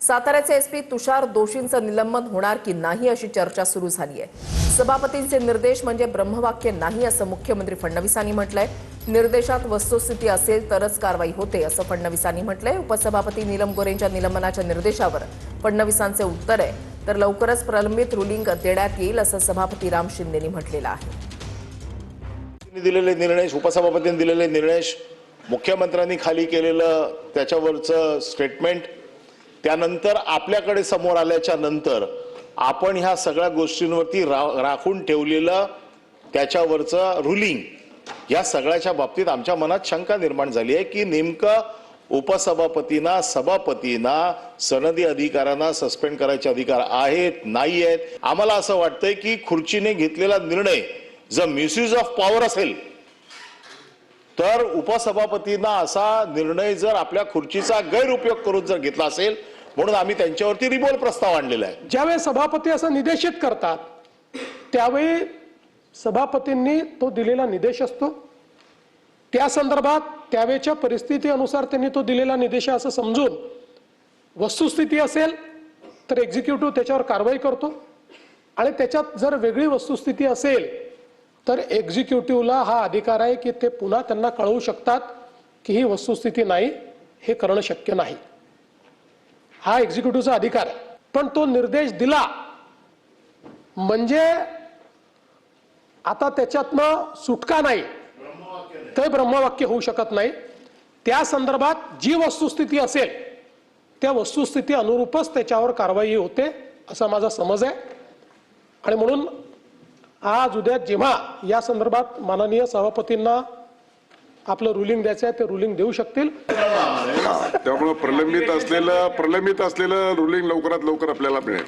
साताऱ्याचे एसपी तुषार दोशींचं निलंबन होणार की नाही अशी चर्चा सुरू झाली आहे। सभापतींचे निर्देश म्हणजे ब्रह्मवाक्य नाही असं मुख्यमंत्री फडणवीसांनी म्हटलंय। निर्देशात वस्तुस्थिती असेल तरच कारवाई होते असं फडणवीसांनी म्हटलंय। उपसभापती नीलम गोरेंच्या निलंबनाच्या निर्देशावर फडणवीसांचे उत्तर आहे, तर लवकरच प्रलंबित रुलिंग देण्यात येईल असं सभापती राम शिंदेंनी म्हटलेलं आहे। दिलेले निर्णय, उपसभापतींनी दिलेले निर्णय, मुख्यमंत्र्यांनी खाली केलेलं त्याच्यावरचं स्टेटमेंट, त्यानंतर आपल्याकडे समोर आल्याच्या नंतर आपण ह्या सगळ्या गोष्टींवरती राखून ठेवलेलं त्याच्यावरचं रुलिंग, या सगळ्याच्या बाबतीत आमच्या मनात शंका निर्माण झाली आहे की नेमकं उपसभापतींना, सभापतींना, सनदी अधिकाऱ्यांना सस्पेंड करायचे अधिकार आहेत नाही आहेत। आम्हाला असं वाटतंय की खुर्चीने घेतलेला निर्णय जर मिसयूज ऑफ पॉवर असेल तर उपसभापतींना असा निर्णय जर आपल्या खुर्चीचा गैरउपयोग करून जर घेतला असेल, म्हणून आम्ही त्यांच्यावरती रिबोल प्रस्ताव आणलेला आहे। ज्यावेळी सभापती असं निर्देशित करतात त्यावेळी सभापतींनी तो दिलेला निर्देश असतो, त्या संदर्भात त्यावेळच्या परिस्थितीनुसार त्यांनी तो दिलेला निर्देश असं समजून वस्तुस्थिती असेल तर एक्झिक्युटिव्ह त्याच्यावर कारवाई करतो, आणि त्याच्यात जर वेगळी वस्तुस्थिती असेल तर एक्झिक्युटिव्हला हा अधिकार आहे की ते पुन्हा त्यांना कळवू शकतात की ही वस्तुस्थिती नाही, हे करणं शक्य नाही, हा एक्झिक्युटिव्हचा अधिकार आहे। पण तो निर्देश दिला म्हणजे आता त्याच्यातनं सुटका नाही, ते ब्रह्मवाक्य होऊ शकत नाही। त्या संदर्भात जी वस्तुस्थिती असेल त्या वस्तुस्थिती अनुरूपच त्याच्यावर कारवाई होते असा माझा समज आहे। आणि म्हणून आज उद्या जेव्हा या संदर्भात माननीय सभापतींना आपलं रुलिंग द्यायचं आहे ते रुलिंग देऊ शकतील। त्यामुळे प्रलंबित असलेलं रुलिंग लवकरात लवकर आपल्याला मिळेल।